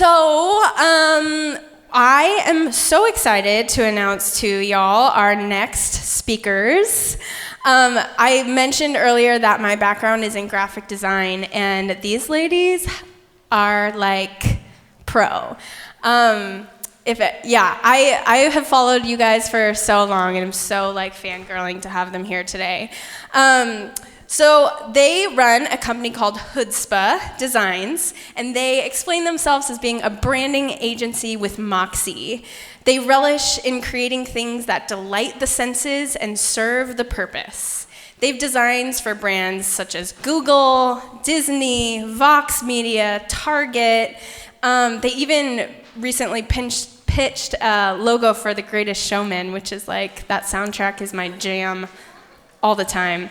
I am so excited to announce to y'all our next speakers. I mentioned earlier that my background is in graphic design, and these ladies are like pro. I have followed you guys for so long, and I'm so like fangirling to have them here today. So they run a company called Hoodzpah Designs, and they explain themselves as being a branding agency with moxie. They relish in creating things that delight the senses and serve the purpose. They've designs for brands such as Google, Disney, Vox Media, Target. They even recently pitched a logo for The Greatest Showman, which is like, that soundtrack is my jam all the time.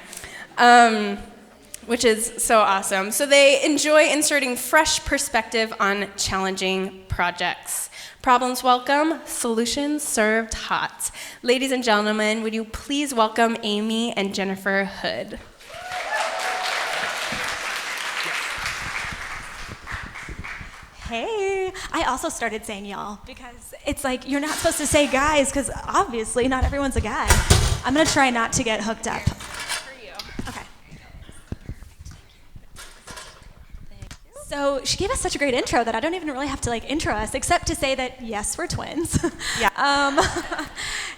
Which is so awesome. So they enjoy inserting fresh perspective on challenging projects. Problems welcome, solutions served hot. Ladies and gentlemen, would you please welcome Amy and Jennifer Hood. Hey, I also started saying y'all because it's like you're not supposed to say guys because obviously not everyone's a guy. I'm gonna try not to get hooked up. Okay. So she gave us such a great intro that I don't even really have to like intro us, except to say that yes, we're twins. Yeah.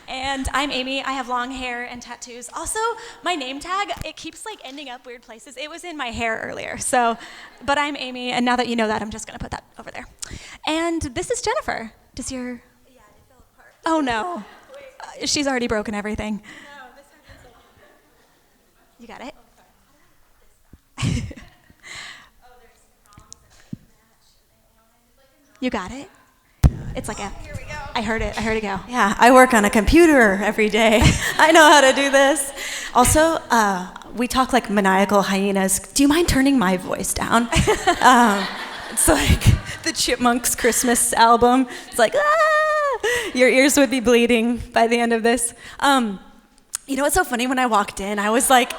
And I'm Amy. I have long hair and tattoos. Also, my name tag, it keeps like ending up weird places. It was in my hair earlier. But I'm Amy, and now that you know that, I'm just gonna put that over there. And this is Jennifer. Does your? Yeah, it fell apart. Oh no. She's already broken everything. No, this one. You got it. You got it? It's like here we go. I heard it go. Yeah, I work on a computer every day. I know how to do this. Also, we talk like maniacal hyenas. Do you mind turning my voice down? It's like the Chipmunks Christmas album. It's like, your ears would be bleeding by the end of this. You know what's so funny? When I walked in, I was like,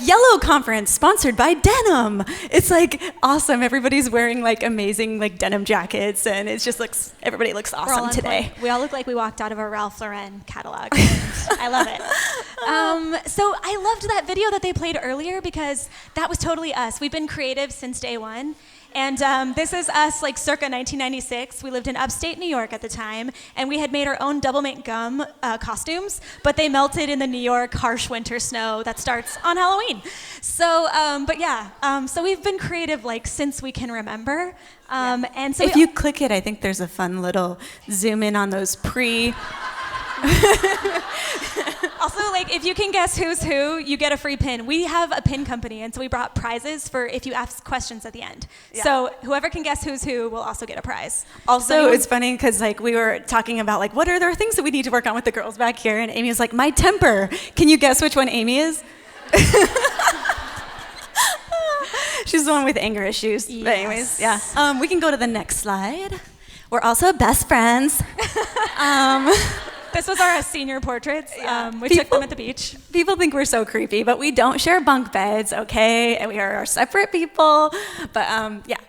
Yellow Conference, sponsored by denim. It's like awesome. Everybody's wearing like amazing like denim jackets, and it just everybody looks awesome today. We all look like we walked out of a Ralph Lauren catalog. I love it. So I loved that video that they played earlier because that was totally us. We've been creative since day one. And this is us, like, circa 1996. We lived in upstate New York at the time, and we had made our own double mint gum costumes, but they melted in the New York harsh winter snow that starts on Halloween. So, so we've been creative, like, since we can remember. And so if you click it, I think there's a fun little zoom in on those Also, like, if you can guess who's who, you get a free pin. We have a pin company, and so we brought prizes for if you ask questions at the end. Yeah. So whoever can guess who's who will also get a prize. Also, it's funny because, like, we were talking about, like, what are there things that we need to work on with the girls back here? And Amy was like, my temper. Can you guess which one Amy is? She's the one with anger issues. Yes. But anyways, yeah. We can go to the next slide. We're also best friends. This was our senior portraits. We took them at the beach. People think we're so creepy, but we don't share bunk beds, okay? And we are separate people. But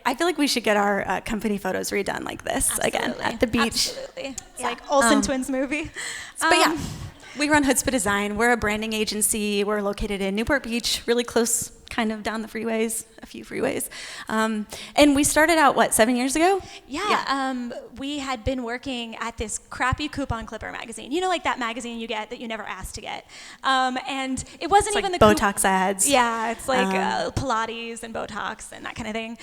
I feel like we should get our company photos redone like this again at the beach. Absolutely. It's like Olsen Twins movie. But yeah, we run Hoodzpah Design. We're a branding agency. We're located in Newport Beach, really close, kind of down the freeways, a few freeways. And we started out, 7 years ago? Yeah. We had been working at this crappy coupon clipper magazine. You know, like that magazine you get that you never asked to get. And it wasn't even like the Botox ads. Yeah, it's like Pilates and Botox and that kind of thing.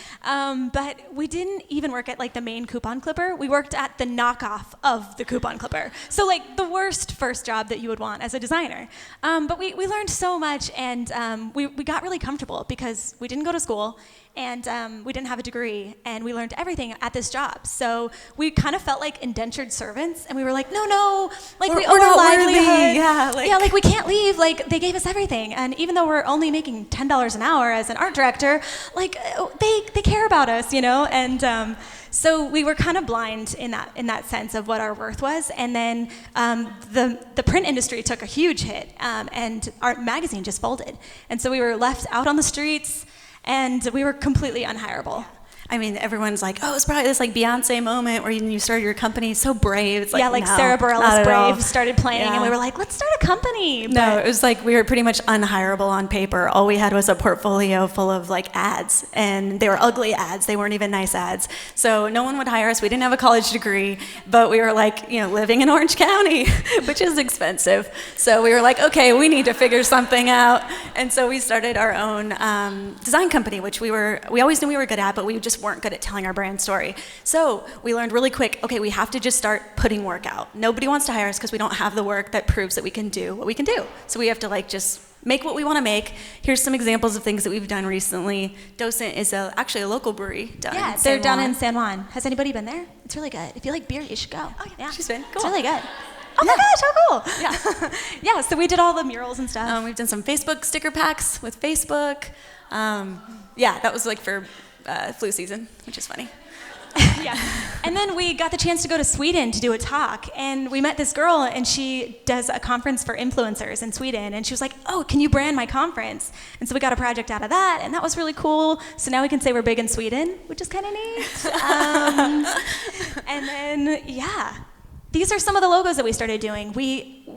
But we didn't even work at like the main coupon clipper. We worked at the knockoff of the coupon clipper. So like the worst first job that you would want as a designer. But we learned so much, and we got really comfortable because we didn't go to school, and we didn't have a degree, and we learned everything at this job. So we kind of felt like indentured servants, and we were like, no, like we owe our livelihood. Yeah, we can't leave. Like they gave us everything, and even though we're only making $10 an hour as an art director, like they care about us, you know. And so we were kind of blind in that sense of what our worth was. And then the print industry took a huge hit, and our magazine just folded. And so we were left out on the streets, and we were completely unhireable. I mean, everyone's like, oh, it's probably this like Beyonce moment where you started your company. So brave. It's like, yeah, like no, Sarah not Bareilles at all. Brave started playing, Yeah. and we were like, let's start a company. No, it was like we were pretty much unhireable on paper. All we had was a portfolio full of like ads, and they were ugly ads. They weren't even nice ads. So no one would hire us. We didn't have a college degree, but we were like, living in Orange County, which is expensive. So we were like, okay, we need to figure something out. And so we started our own design company, which we always knew we were good at, but we just weren't good at telling our brand story. So we learned really quick, okay, we have to just start putting work out. Nobody wants to hire us because we don't have the work that proves that we can do what we can do. So we have to like just make what we want to make. Here's some examples of things that we've done recently. Docent is actually a local brewery down in San Juan. They're down in San Juan. Has anybody been there? It's really good. If you like beer, you should go. Oh, yeah. She's been. Cool. It's really good. Oh my gosh, how cool. Yeah. Yeah, so we did all the murals and stuff. We've done some Facebook sticker packs with Facebook. Yeah, that was like for flu season, which is funny. Yeah. And then we got the chance to go to Sweden to do a talk, and we met this girl, and she does a conference for influencers in Sweden, and she was like, oh, can you brand my conference? And so we got a project out of that, and that was really cool. So now we can say we're big in Sweden, which is kind of neat. And then, yeah. These are some of the logos that we started doing.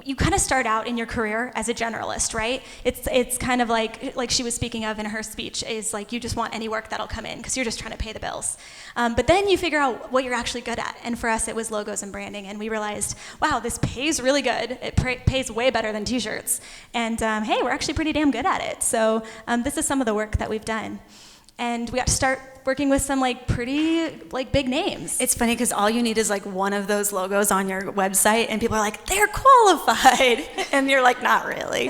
You kind of start out in your career as a generalist, right? It's kind of like she was speaking of in her speech, is like you just want any work that'll come in because you're just trying to pay the bills. But then you figure out what you're actually good at. And for us, it was logos and branding. And we realized, wow, this pays really good. It pays way better than t-shirts. And hey, we're actually pretty damn good at it. So this is some of the work that we've done. And we got to start working with some like pretty like big names. It's funny because all you need is like one of those logos on your website and people are like, they're qualified. And you're like, not really.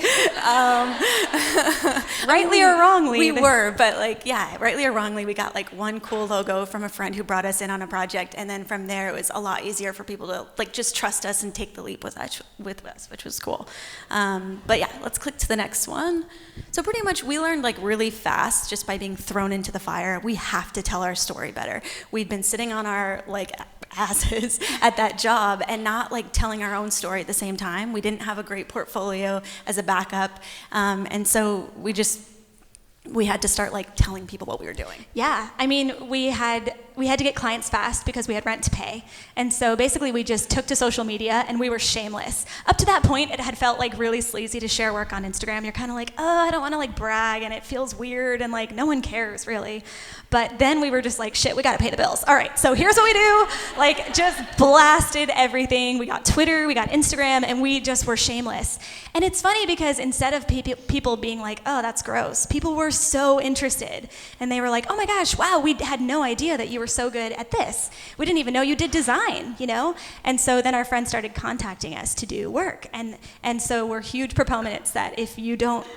Rightly or wrongly. We were, but like, yeah, rightly or wrongly, we got like one cool logo from a friend who brought us in on a project. And then from there, it was a lot easier for people to like just trust us and take the leap with us, which was cool. But yeah, let's click to the next one. So pretty much we learned like really fast just by being thrown into the fire. We have to tell our story better. We'd been sitting on our like asses at that job and not like telling our own story at the same time. We didn't have a great portfolio as a backup, and so we had to start like telling people what we were doing. Yeah, I mean, we had to get clients fast because we had rent to pay. And so basically we just took to social media and we were shameless. Up to that point, it had felt like really sleazy to share work on Instagram. You're kind of like, oh, I don't want to like brag and it feels weird and like no one cares really. But then we were just like, shit, we got to pay the bills. All right, so here's what we do. Like just blasted everything. We got Twitter, we got Instagram, and we just were shameless. And it's funny because instead of people being like, oh, that's gross, people were so interested. And they were like, oh my gosh, wow, we had no idea that you were so good at this. We didn't even know you did design, you know? And so then our friends started contacting us to do work. And so we're huge proponents that if you don't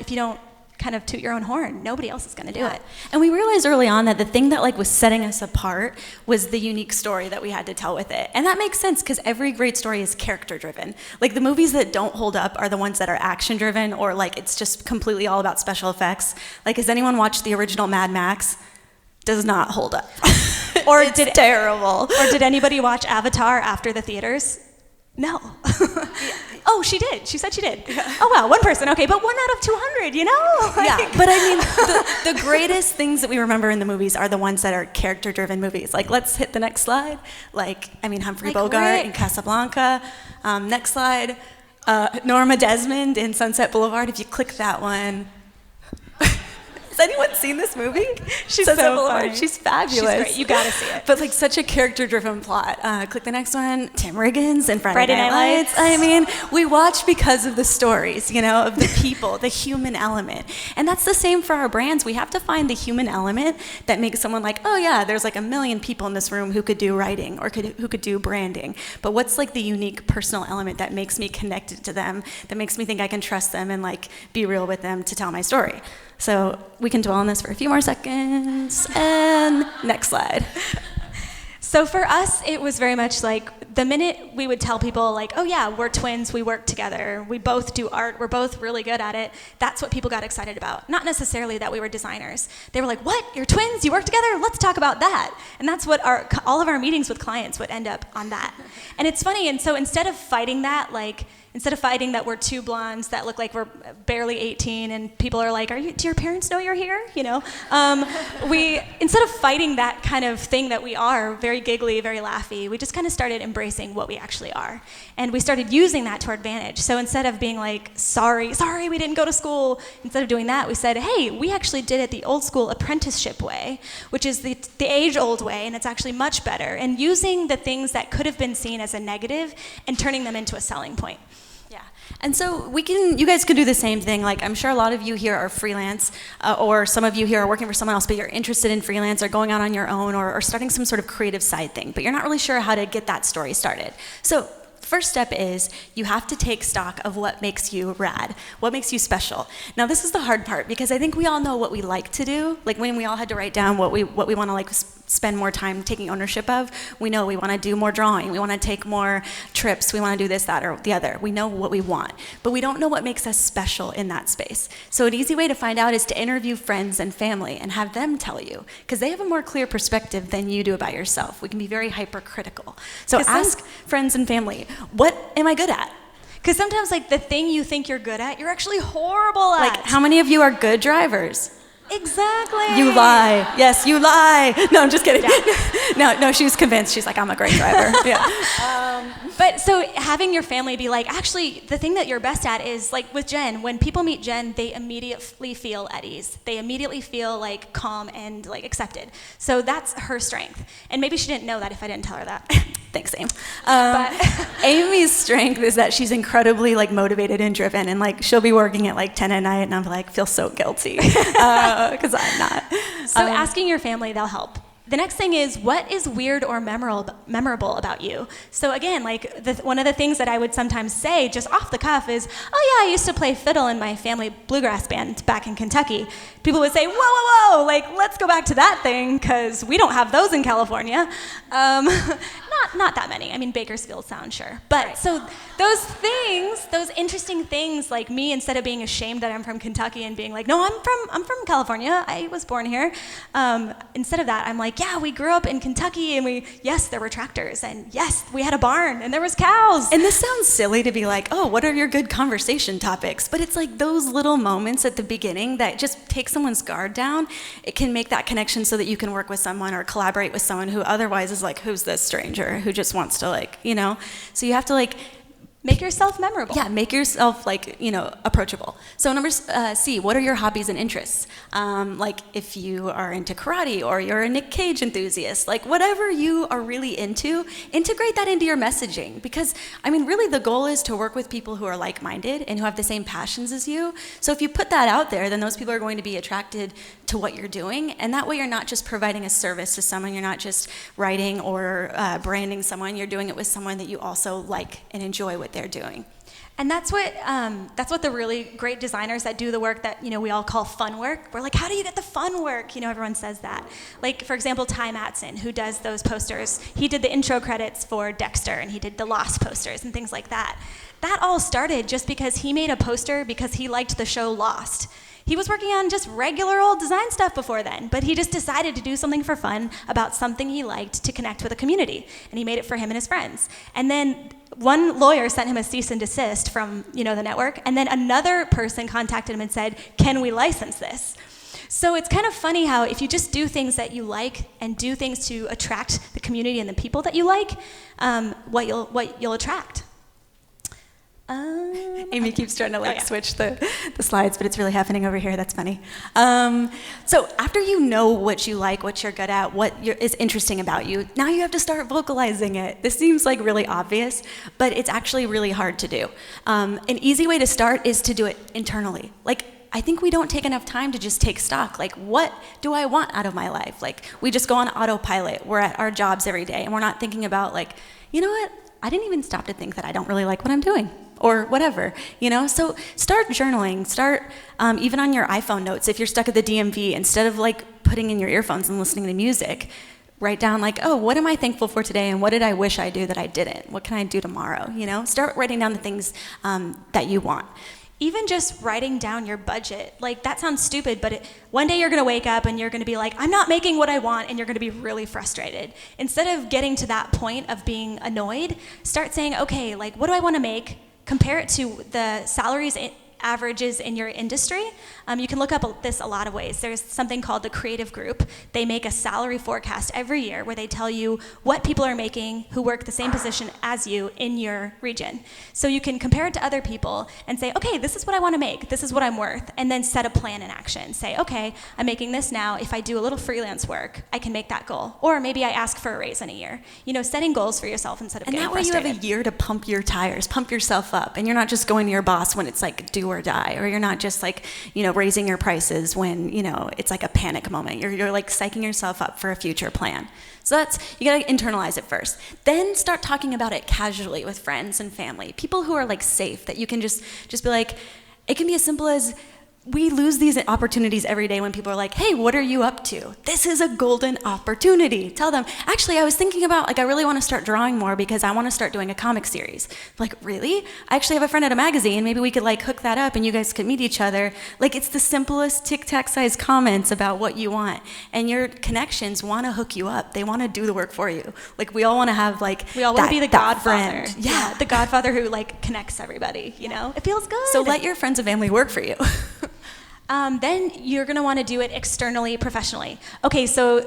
kind of toot your own horn, nobody else is going to do it. And we realized early on that the thing that like was setting us apart was the unique story that we had to tell with it. And that makes sense because every great story is character driven. Like the movies that don't hold up are the ones that are action driven or like it's just completely all about special effects. Like has anyone watched the original Mad Max? Does not hold up. Or it's terrible. Or did anybody watch Avatar after the theaters? No. Oh, she did. She said she did. Yeah. Oh, wow, one person. Okay, but 1 out of 200, you know? Like, yeah, but I mean, the greatest things that we remember in the movies are the ones that are character-driven movies. Like, let's hit the next slide. Like, I mean, Humphrey Bogart in Casablanca. Next slide. Norma Desmond in Sunset Boulevard. If you click that one. Has anyone seen this movie? She's so funny. She's fabulous. She's great. You gotta see it. But like such a character-driven plot. Click the next one. Tim Riggins and Friday Night Lights. I mean, we watch because of the stories, you know, of the people, the human element. And that's the same for our brands. We have to find the human element that makes someone like, oh yeah, there's like 1 million people in this room who could do writing or who could do branding. But what's like the unique personal element that makes me connected to them, that makes me think I can trust them and like be real with them to tell my story. So we can dwell on this for a few more seconds. And next slide. So for us, it was very much like the minute we would tell people like, oh yeah, we're twins, we work together, we both do art, we're both really good at it, that's what people got excited about. Not necessarily that we were designers. They were like, what, you're twins, you work together? Let's talk about that. And that's what all of our meetings with clients would end up on that. And it's funny, and so instead of fighting that we're two blondes that look like we're barely 18 and people are like, do your parents know you're here? You know, instead of fighting that kind of thing that we are, very giggly, very laughy, we just kind of started embracing what we actually are. And we started using that to our advantage. So instead of being like, sorry, we didn't go to school, instead of doing that, we said, hey, we actually did it the old school apprenticeship way, which is the age-old way, and it's actually much better. And using the things that could have been seen as a negative and turning them into a selling point. And so you guys could do the same thing. Like, I'm sure a lot of you here are freelance, or some of you here are working for someone else, but you're interested in freelance or going out on your own or starting some sort of creative side thing, but you're not really sure how to get that story started. So first step is you have to take stock of what makes you rad, what makes you special. Now, this is the hard part because I think we all know what we like to do. Like when we all had to write down what we want to like spend more time taking ownership of, we know we want to do more drawing, we want to take more trips, we want to do this, that, or the other. We know what we want, but we don't know what makes us special in that space. So an easy way to find out is to interview friends and family and have them tell you, because they have a more clear perspective than you do about yourself. We can be very hypercritical. So ask friends and family, what am I good at? Because sometimes like the thing you think you're good at, you're actually horrible at. Like, how many of you are good drivers? Exactly. You lie. Yes, you lie. No, I'm just kidding. Yeah. No, she was convinced. She's like, I'm a great driver. Yeah. But so having your family be like, actually, the thing that you're best at is like with Jen, when people meet Jen, they immediately feel at ease. They immediately feel like calm and like accepted. So that's her strength. And maybe she didn't know that if I didn't tell her that. Thanks, Aim. But Amy's strength is that she's incredibly like motivated and driven, and like she'll be working at like 10 at night, and I'm like, feel so guilty because I'm not. So asking your family, they'll help. The next thing is, what is weird or memorable about you? So again, like one of the things that I would sometimes say just off the cuff is, oh yeah, I used to play fiddle in my family bluegrass band back in Kentucky. People would say, whoa, like let's go back to that thing because we don't have those in California. Not that many. I mean, Bakersfield sound, sure. But right. So those things, those interesting things, like me, instead of being ashamed that I'm from Kentucky and being like, no, I'm from California. I was born here. Instead of that, I'm like, yeah, we grew up in Kentucky, and yes, there were tractors, and yes, we had a barn, and there was cows. And this sounds silly to be like, oh, what are your good conversation topics? But it's like those little moments at the beginning that just take someone's guard down. It can make that connection so that you can work with someone or collaborate with someone who otherwise is like, who's this stranger who just wants to like, you know? So you have to like, make yourself memorable. Yeah, make yourself like, you know, approachable. So number C, what are your hobbies and interests? Like if you are into karate or you're a Nick Cage enthusiast, like whatever you are really into, integrate that into your messaging. Because I mean, really the goal is to work with people who are like-minded and who have the same passions as you. So if you put that out there, then those people are going to be attracted to what you're doing. And that way you're not just providing a service to someone, you're not just writing or branding someone, you're doing it with someone that you also like and enjoy what they're doing. And that's what the really great designers that do the work that, you know, we all call fun work. We're like, how do you get the fun work? You know, everyone says that. Like, for example, Ty Matson, who does those posters. He did the intro credits for Dexter, and he did the Lost posters and things like that. That all started just because he made a poster because he liked the show Lost. He was working on just regular old design stuff before then, but he just decided to do something for fun about something he liked to connect with a community, and he made it for him and his friends. And then one lawyer sent him a cease and desist from, you know, the network, and then another person contacted him and said, can we license this? So it's kind of funny how if you just do things that you like and do things to attract the community and the people that you like, what you'll attract. Amy keeps trying to switch the slides, but it's really happening over here. That's funny. So after you know what you like, what you're good at, what is interesting about you, now you have to start vocalizing it. This seems like really obvious, but it's actually really hard to do. An easy way to start is to do it internally. Like, I think we don't take enough time to just take stock. Like, what do I want out of my life? Like, we just go on autopilot. We're at our jobs every day, and we're not thinking about, like, you know what? I didn't even stop to think that I don't really like what I'm doing. Or whatever, you know? So start journaling, start even on your iPhone notes. If you're stuck at the DMV, instead of like putting in your earphones and listening to music, write down like, oh, what am I thankful for today, and what did I wish I do that I didn't? What can I do tomorrow? Start writing down the things that you want. Even just writing down your budget, like that sounds stupid, but one day you're gonna wake up and you're gonna be like, I'm not making what I want, and you're gonna be really frustrated. Instead of getting to that point of being annoyed, start saying, okay, like what do I wanna make? Compare it to the salaries averages in your industry. You can look up this a lot of ways. There's something called the Creative Group. They make a salary forecast every year where they tell you what people are making who work the same position as you in your region. So you can compare it to other people and say, okay, this is what I want to make. This is what I'm worth. And then set a plan in action. Say, okay, I'm making this now. If I do a little freelance work, I can make that goal. Or maybe I ask for a raise in a year. Setting goals for yourself instead of getting frustrated. And that way you have a year to pump your tires, pump yourself up. And you're not just going to your boss when it's like do or die. Or you're not just like, raising your prices when, it's like a panic moment. You're like psyching yourself up for a future plan. So you gotta internalize it first. Then start talking about it casually with friends and family. People who are like safe, that you can just be like, it can be as simple as, we lose these opportunities every day when people are like, hey, what are you up to? This is a golden opportunity. Tell them, actually, I was thinking about, I really want to start drawing more because I want to start doing a comic series. Like, really? I actually have a friend at a magazine. Maybe we could hook that up and you guys could meet each other. It's the simplest tic-tac sized comments about what you want. And your connections want to hook you up. They want to do the work for you. We all want to have we all want to be the godfather. Friend. Yeah. The godfather who connects everybody, It feels good. So let your friends and family work for you. Then you're going to want to do it externally, professionally. Okay, so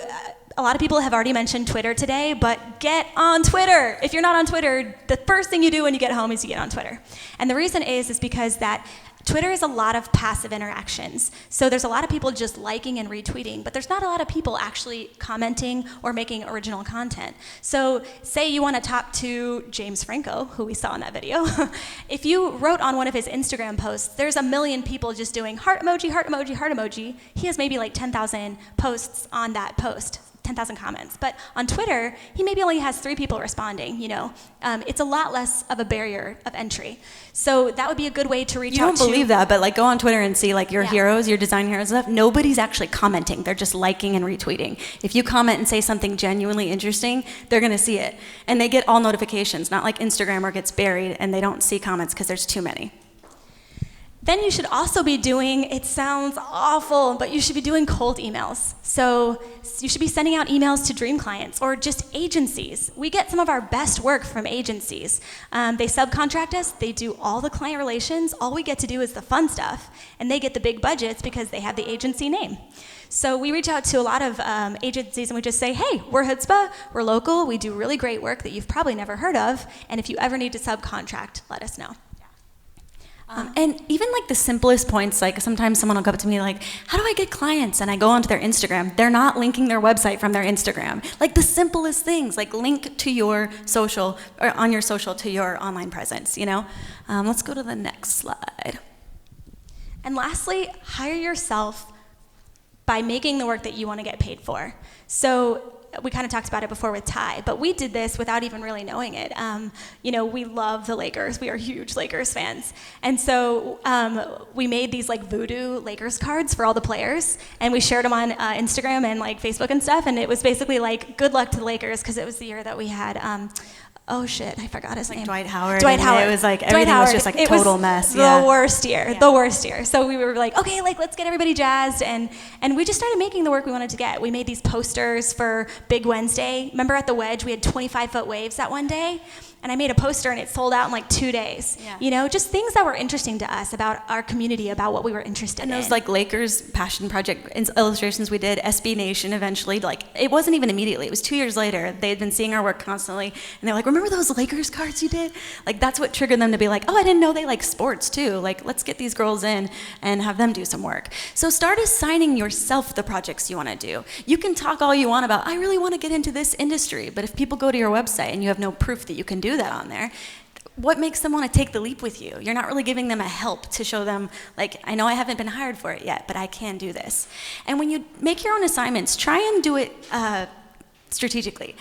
a lot of people have already mentioned Twitter today, but get on Twitter. If you're not on Twitter, the first thing you do when you get home is you get on Twitter. And the reason is because that Twitter is a lot of passive interactions. So there's a lot of people just liking and retweeting, but there's not a lot of people actually commenting or making original content. So say you want to talk to James Franco, who we saw in that video. If you wrote on one of his Instagram posts, there's a million people just doing heart emoji, heart emoji, heart emoji. He has maybe 10,000 posts on that post. 10,000 comments. But on Twitter, he maybe only has 3 people responding, It's a lot less of a barrier of entry. So that would be a good way to reach out to... You don't believe that, but go on Twitter and see your heroes, your design heroes and stuff. Nobody's actually commenting. They're just liking and retweeting. If you comment and say something genuinely interesting, they're going to see it. And they get all notifications, not like Instagram where it gets buried and they don't see comments because there's too many. Then you should also be doing, it sounds awful, but you should be doing cold emails. So you should be sending out emails to dream clients or just agencies. We get some of our best work from agencies. They subcontract us, they do all the client relations, all we get to do is the fun stuff, and they get the big budgets because they have the agency name. So we reach out to a lot of agencies and we just say, hey, we're Hutzpah, we're local, we do really great work that you've probably never heard of, and if you ever need to subcontract, let us know. And even the simplest points, sometimes someone will come up to me how do I get clients? And I go onto their Instagram. They're not linking their website from their Instagram. The simplest things, link to your social, or on your social to your online presence, Let's go to the next slide. And lastly, hire yourself by making the work that you want to get paid for. So we kind of talked about it before with Ty, but we did this without even really knowing it. We love the Lakers. We are huge Lakers fans. And so we made these voodoo Lakers cards for all the players, and we shared them on Instagram and Facebook and stuff, and it was basically good luck to the Lakers because it was the year that we had oh shit, I forgot his name. Dwight Howard. Dwight Howard. It was everything was just a total mess. The worst year, the worst year. So we were okay, let's get everybody jazzed, and we just started making the work we wanted to get. We made these posters for Big Wednesday. Remember at the Wedge, we had 25-foot waves that one day? And I made a poster and it sold out in 2 days. Yeah. Just things that were interesting to us about our community, about what we were interested in. And those Lakers passion project illustrations we did, SB Nation eventually, it wasn't even immediately. It was 2 years later. They had been seeing our work constantly. And they're remember those Lakers cards you did? That's what triggered them to be oh, I didn't know they like sports too. Let's get these girls in and have them do some work. So start assigning yourself the projects you want to do. You can talk all you want about, I really want to get into this industry. But if people go to your website and you have no proof that you can do that on there, what makes them want to take the leap with you? You're not really giving them a help to show them, I know I haven't been hired for it yet, but I can do this. And when you make your own assignments, try and do it strategically.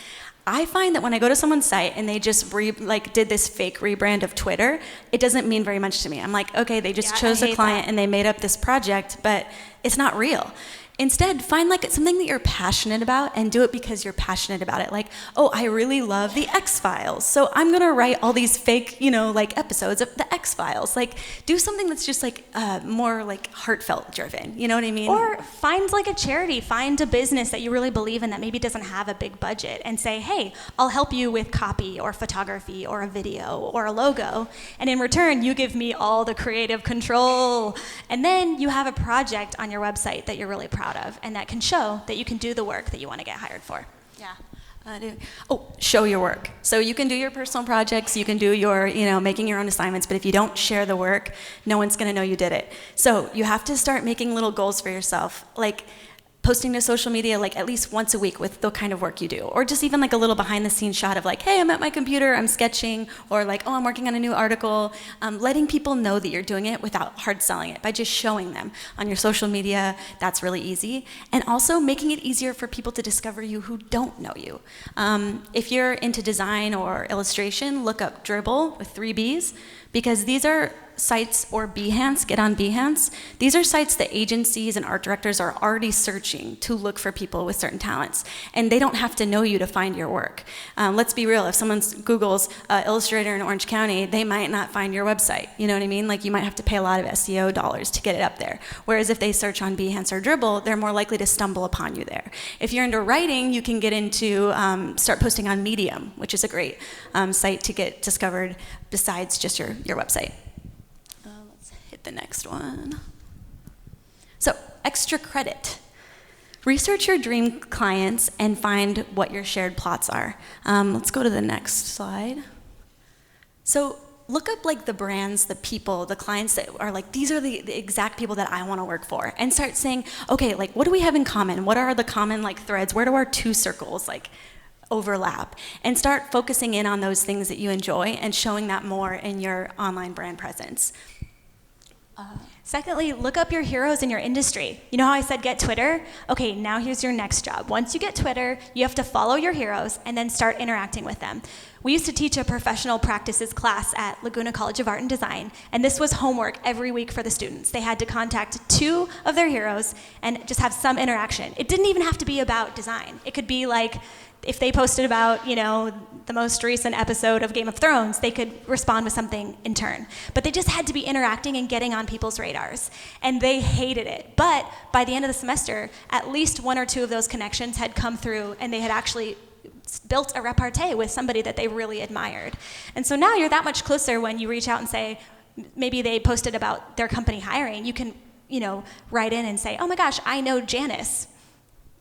I find that when I go to someone's site and they just did this fake rebrand of Twitter, it doesn't mean very much to me. I'm okay, they just chose a client and they made up this project, but it's not real. Instead, find like something that you're passionate about and do it because you're passionate about it. Like, oh, I really love the X-Files, so I'm gonna write all these fake, like episodes of the X-Files. Like, do something that's just like more like heartfelt driven. You know what I mean? Or find like a charity, find a business that you really believe in that maybe doesn't have a big budget and say, hey, I'll help you with copy or photography or a video or a logo. And in return, you give me all the creative control. And then you have a project on your website that you're really proud of and that can show that you can do the work that you want to get hired for. Yeah. Show your work. So you can do your personal projects, you can do your, making your own assignments, but if you don't share the work, no one's gonna know you did it. So you have to start making little goals for yourself, like posting to social media like at least once a week with the kind of work you do, or just even like a little behind the scenes shot of like, hey, I'm at my computer, I'm sketching, or like, oh, I'm working on a new article. Letting people know that you're doing it without hard selling it, by just showing them on your social media. That's really easy. And also making it easier for people to discover you who don't know you. If you're into design or illustration, look up Dribbble with 3 B's, because these are sites, or Behance, get on Behance. These are sites that agencies and art directors are already searching to look for people with certain talents, and they don't have to know you to find your work. Let's be real, if someone Googles illustrator in Orange County, they might not find your website, you know what I mean? Like, you might have to pay a lot of SEO dollars to get it up there. Whereas if they search on Behance or Dribbble, they're more likely to stumble upon you there. If you're into writing, you can get into, start posting on Medium, which is a great site to get discovered besides just your website. Let's hit the next one. So, extra credit. Research your dream clients and find what your shared plots are. Let's go to the next slide. So, look up like the brands, the people, the clients that are like, these are the exact people that I want to work for, and start saying, okay, like, what do we have in common? What are the common like threads? Where do our 2 circles like overlap? And start focusing in on those things that you enjoy and showing that more in your online brand presence. Secondly, look up your heroes in your industry. You know how I said get Twitter? Okay, now here's your next job. Once you get Twitter, you have to follow your heroes and then start interacting with them. We used to teach a professional practices class at Laguna College of Art and Design, and this was homework every week for the students. They had to contact 2 of their heroes and just have some interaction. It didn't even have to be about design. It could be like, if they posted about, the most recent episode of Game of Thrones, they could respond with something in turn. But they just had to be interacting and getting on people's radars. And they hated it. But by the end of the semester, at least 1 or 2 of those connections had come through, and they had actually built a repartee with somebody that they really admired. And so now you're that much closer when you reach out and say, maybe they posted about their company hiring. You can, write in and say, oh my gosh, I know Janice.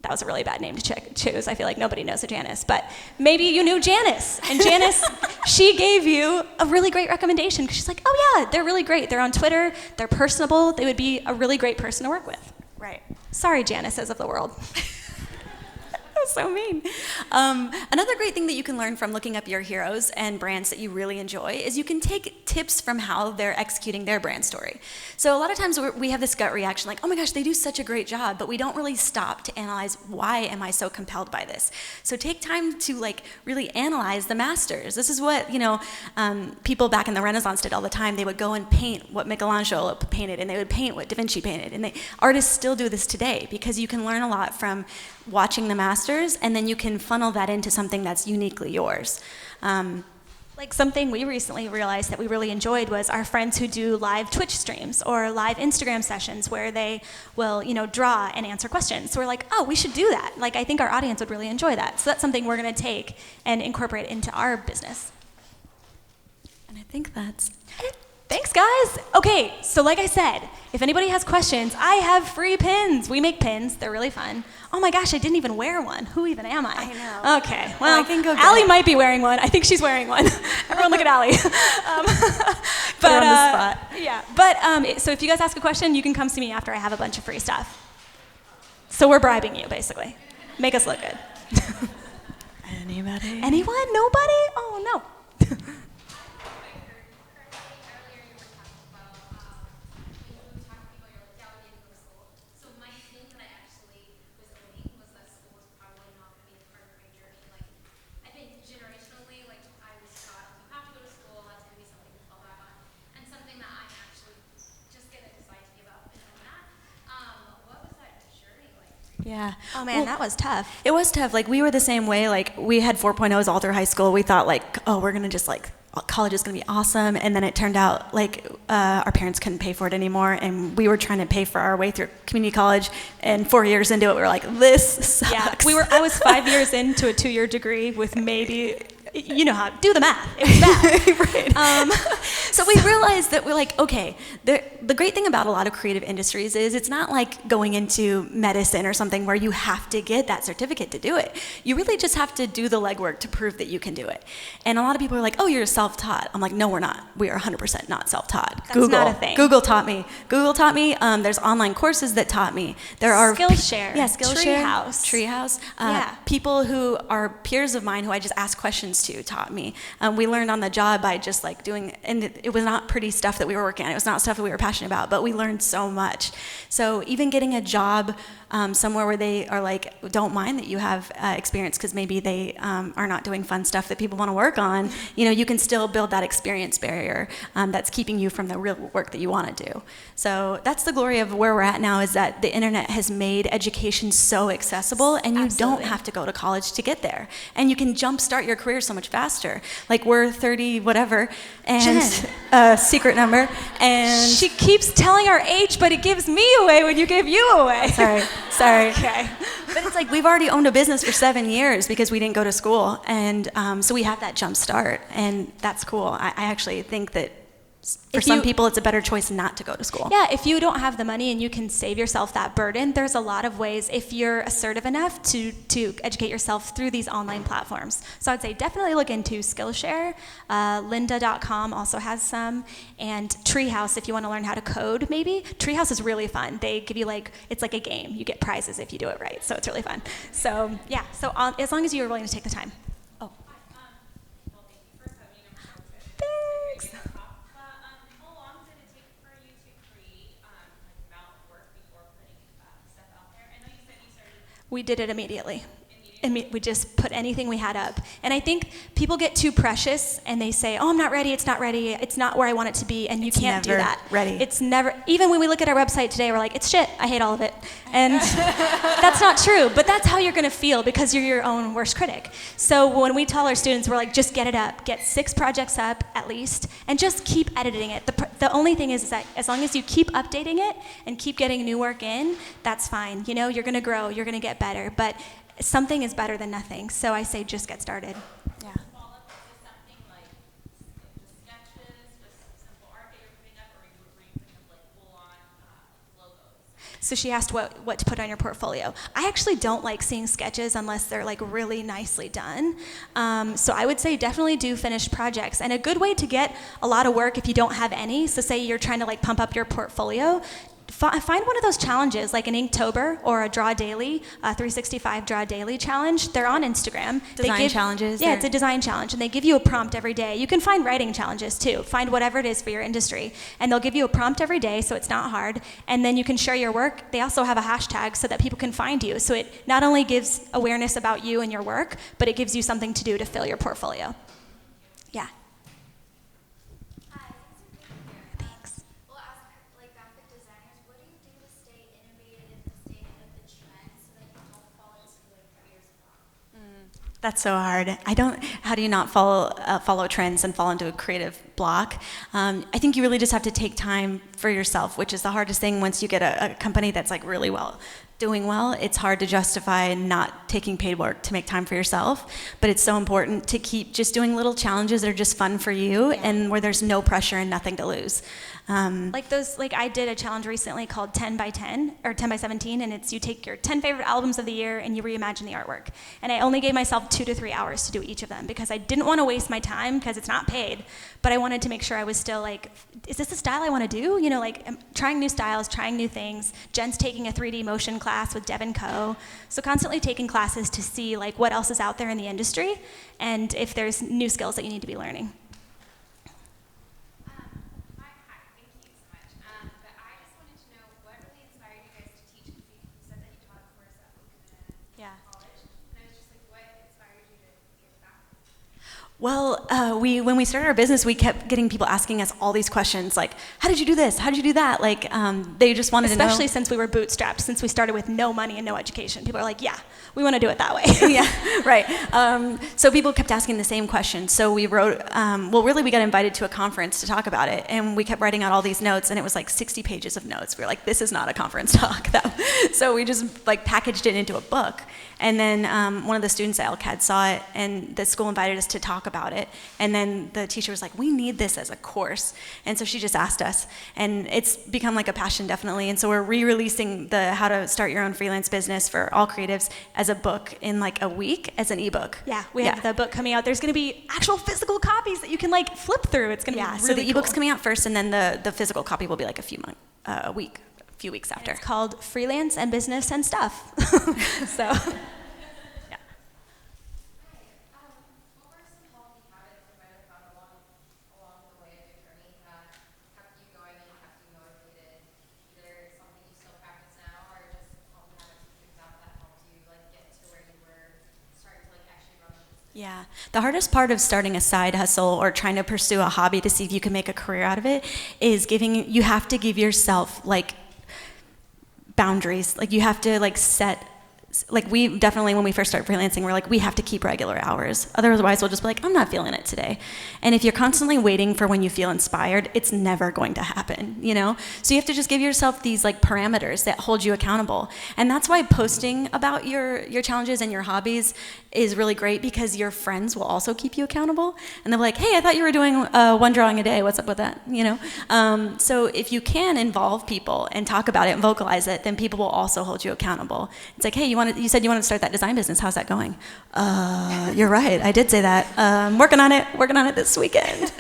That was a really bad name to choose. I feel like nobody knows a Janice, but maybe you knew Janice. And Janice, she gave you a really great recommendation because she's like, oh yeah, they're really great. They're on Twitter, they're personable, they would be a really great person to work with. Right. Sorry, Janices of the world. That was so mean. Another great thing that you can learn from looking up your heroes and brands that you really enjoy is you can take tips from how they're executing their brand story. So a lot of times we have this gut reaction like, oh my gosh, they do such a great job, but we don't really stop to analyze, why am I so compelled by this? So take time to like really analyze the masters. This is what, people back in the Renaissance did all the time. They would go and paint what Michelangelo painted, and they would paint what Da Vinci painted. And artists still do this today because you can learn a lot from watching the masters, and then you can funnel that into something that's uniquely yours. Like something we recently realized that we really enjoyed was our friends who do live Twitch streams or live Instagram sessions where they will, draw and answer questions. So we're like, oh, we should do that. Like, I think our audience would really enjoy that. So that's something we're going to take and incorporate into our business. And I think that's it. Thanks, guys. Okay, so like I said, if anybody has questions, I have free pins. We make pins. They're really fun. Oh my gosh, I didn't even wear one. Who even am I? I know. Okay, well, I can go Allie might be wearing one. I think she's wearing one. Everyone look at Allie. Put her on the spot. Yeah, but so if you guys ask a question, you can come see me after I have a bunch of free stuff. So we're bribing you, basically. Make us look good. Anybody? Anyone? Nobody? Oh, no. Yeah. Oh man, that was tough. It was tough. Like, we were the same way. Like, we had 4.0s all through high school. We thought, like, oh, we're going to just, like, college is going to be awesome. And then it turned out, like, our parents couldn't pay for it anymore. And we were trying to pay for our way through community college. And 4 years into it, we were like, this sucks. Yeah, I was 5 years into a 2-year degree with maybe, you know how, do the math. It was bad. Right. So we realized that we're like, okay, the great thing about a lot of creative industries is it's not like going into medicine or something where you have to get that certificate to do it. You really just have to do the legwork to prove that you can do it. And a lot of people are like, oh, you're self-taught. I'm like, no, we're not. We are 100% not self-taught. That's not a thing. Google taught me. Google taught me. There's online courses that taught me. There are Skillshare. Yeah, Skillshare. Treehouse. Yeah. People who are peers of mine who I just ask questions to taught me. We learned on the job by just like doing, and it was not pretty stuff that we were working on. It was not stuff that we were passionate about, but we learned so much. So even getting a job somewhere where they are like, don't mind that you have experience because maybe they are not doing fun stuff that people want to work on, you know, you can still build that experience barrier that's keeping you from the real work that you want to do. So that's the glory of where we're at now, is that the internet has made education so accessible, and you don't have to go to college to get there. And you can jumpstart your career so much faster. Like, we're 30 whatever, and secret number, and she keeps telling our age, but it gives me away when you give you away. Sorry. Okay. But it's like, we've already owned a business for 7 years because we didn't go to school, and so we have that jump start, and that's cool. I actually think that for some people, it's a better choice not to go to school. Yeah, if you don't have the money and you can save yourself that burden, there's a lot of ways, if you're assertive enough, to educate yourself through these online platforms. So I'd say definitely look into Skillshare. Lynda.com also has some. And Treehouse, if you want to learn how to code, maybe. Treehouse is really fun. They give you, like, it's like a game. You get prizes if you do it right, so it's really fun. So, yeah, so as long as you're willing to take the time. Oh. Thanks. We did it immediately. We just put anything we had up. And I think people get too precious and they say, oh, I'm not ready, it's not where I want it to be, and you can't do that. Ready. It's never, even when we look at our website today, we're like, it's shit, I hate all of it. And that's not true, but that's how you're gonna feel because you're your own worst critic. So when we tell our students, we're like, just get it up, get 6 projects up at least, and just keep editing it. The only thing is that as long as you keep updating it and keep getting new work in, that's fine. You know, you're gonna grow, you're gonna get better, but something is better than nothing, so I say just get started. Yeah. So she asked what to put on your portfolio. I actually don't like seeing sketches unless they're like really nicely done. So I would say definitely do finished projects. And a good way to get a lot of work if you don't have any, so say you're trying to like pump up your portfolio, find one of those challenges like an Inktober or a Draw Daily, 365 Draw Daily challenge. They're on Instagram. Design challenges? Yeah, it's a design challenge, and they give you a prompt every day. You can find writing challenges too. Find whatever it is for your industry, and they'll give you a prompt every day, so it's not hard. And then you can share your work. They also have a hashtag so that people can find you. So it not only gives awareness about you and your work, but it gives you something to do to fill your portfolio. Yeah. That's so hard. How do you not follow trends and fall into a creative block? I think you really just have to take time for yourself, which is the hardest thing once you get a company that's like really doing well. It's hard to justify not taking paid work to make time for yourself, but it's so important to keep just doing little challenges that are just fun for you and where there's no pressure and nothing to lose. Like I did a challenge recently called 10 by 10 or 10 by 17, and it's you take your 10 favorite albums of the year and you reimagine the artwork. And I only gave myself 2 to 3 hours to do each of them because I didn't want to waste my time because it's not paid, but I wanted to make sure I was still like, is this the style I want to do? You know, like I'm trying new styles, trying new things. Jen's taking a 3D motion class with Deb & Co. So constantly taking classes to see like what else is out there in the industry and if there's new skills that you need to be learning. Well, when we started our business, we kept getting people asking us all these questions, like, how did you do this? How did you do that? Like, they just wanted to know. Especially since we were bootstrapped, since we started with no money and no education. People are like, yeah, we want to do it that way. Yeah, right. So people kept asking the same question. So we wrote, really we got invited to a conference to talk about it, and we kept writing out all these notes, and it was like 60 pages of notes. We were like, this is not a conference talk. So we just like packaged it into a book. And then one of the students at LCAD saw it, and the school invited us to talk about it. And then the teacher was like, we need this as a course. And so she just asked us. And it's become like a passion, definitely. And so we're re-releasing the How to Start Your Own Freelance Business for all creatives as a book in like a week as an ebook. Yeah, we have the book coming out. There's going to be actual physical copies that you can like flip through. It's going to be really so the ebook's cool. coming out first, and then the physical copy will be like a few weeks after. It's called Freelance and Business and Stuff. So. Yeah, the hardest part of starting a side hustle or trying to pursue a hobby to see if you can make a career out of it is you have to give yourself like boundaries. Like you have to like set, like we definitely, when we first started freelancing, we're like, we have to keep regular hours. Otherwise we'll just be like, I'm not feeling it today. And if you're constantly waiting for when you feel inspired, it's never going to happen, you know? So you have to just give yourself these like parameters that hold you accountable. And that's why posting about your challenges and your hobbies is really great, because your friends will also keep you accountable. And they'll be like, hey, I thought you were doing one drawing a day. What's up with that, you know? So if you can involve people and talk about it and vocalize it, then people will also hold you accountable. It's like, hey, you said you wanted to start that design business. How's that going? You're right. I did say that. Working on it this weekend.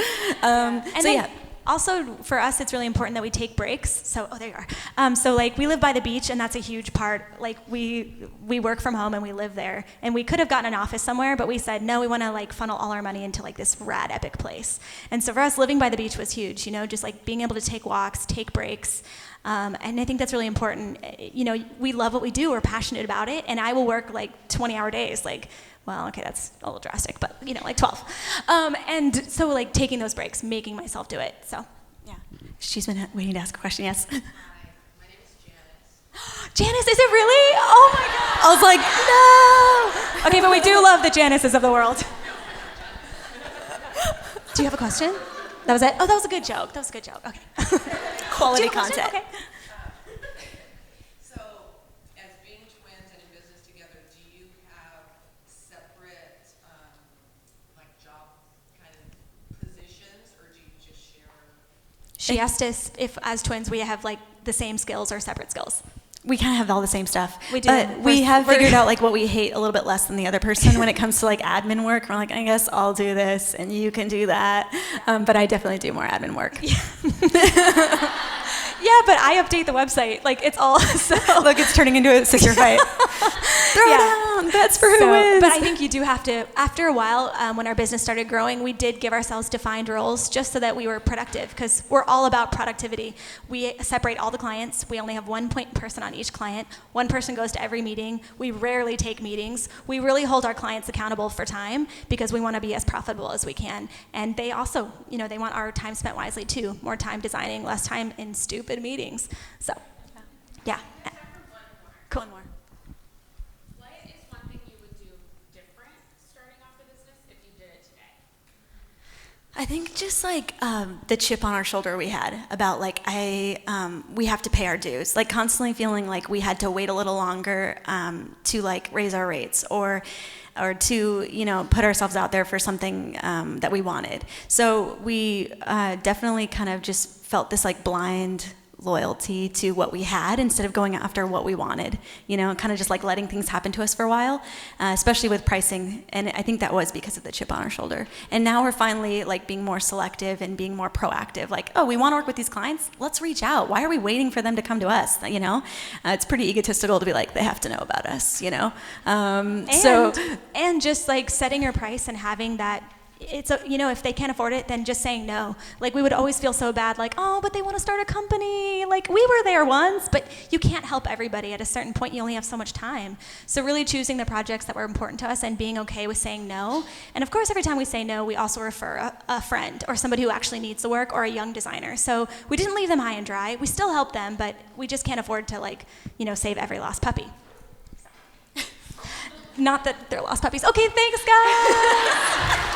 Also, for us, it's really important that we take breaks. So, there you are. So, like, we live by the beach, and that's a huge part. Like, we work from home, and we live there. And we could have gotten an office somewhere, but we said, no, we want to, like, funnel all our money into, like, this rad, epic place. And so for us, living by the beach was huge, you know, just, like, being able to take walks, take breaks. And I think that's really important. You know, we love what we do. We're passionate about it. And I will work, like, 20-hour days, like, well, okay, that's a little drastic, but, you know, like 12. And so, like, taking those breaks, making myself do it, so. Yeah. She's been waiting to ask a question, yes. Hi, my name is Janice. Janice, is it really? Oh, my God. I was like, no! Okay, but we do love the Janices of the world. Do you have a question? That was it? Oh, that was a good joke. Okay. Quality Do you have a question? content. Okay. So, as being twins and in business together, do you have separate, like job kind of positions, or do you just share? She asked us if, as twins, we have like the same skills or separate skills. We kind of have all the same stuff. We do. But we have figured out like what we hate a little bit less than the other person when it comes to like admin work. We're like, I guess I'll do this and you can do that. But I definitely do more admin work. Yeah. Yeah, but I update the website. Like, it's all, so. Look, it's turning into a sister fight. Throw it down. That's for who wins. But I think you do have to, after a while, when our business started growing, we did give ourselves defined roles just so that we were productive, because we're all about productivity. We separate all the clients. We only have one point person on each client. One person goes to every meeting. We rarely take meetings. We really hold our clients accountable for time because we want to be as profitable as we can. And they also, you know, they want our time spent wisely too. More time designing, less time in stupid meetings. So, yeah. Cool. One more. What is one thing you would do different starting off a business if you did it today? I think just like the chip on our shoulder we had about like we have to pay our dues, like constantly feeling like we had to wait a little longer to like raise our rates or to, you know, put ourselves out there for something that we wanted. So we definitely kind of just felt this like blind loyalty to what we had instead of going after what we wanted, you know, kind of just like letting things happen to us for a while, especially with pricing. And I think that was because of the chip on our shoulder. And now we're finally like being more selective and being more proactive. Like, oh, we want to work with these clients. Let's reach out. Why are we waiting for them to come to us? You know, it's pretty egotistical to be like, they have to know about us, you know? And just like setting your price and having that it's if they can't afford it, then just saying no. Like, we would always feel so bad, like, oh, but they want to start a company. Like, we were there once, but you can't help everybody. At a certain point, you only have so much time. So really choosing the projects that were important to us and being okay with saying no. And of course, every time we say no, we also refer a friend or somebody who actually needs the work or a young designer. So we didn't leave them high and dry. We still help them, but we just can't afford to, save every lost puppy. Not that they're lost puppies. Okay, thanks, guys.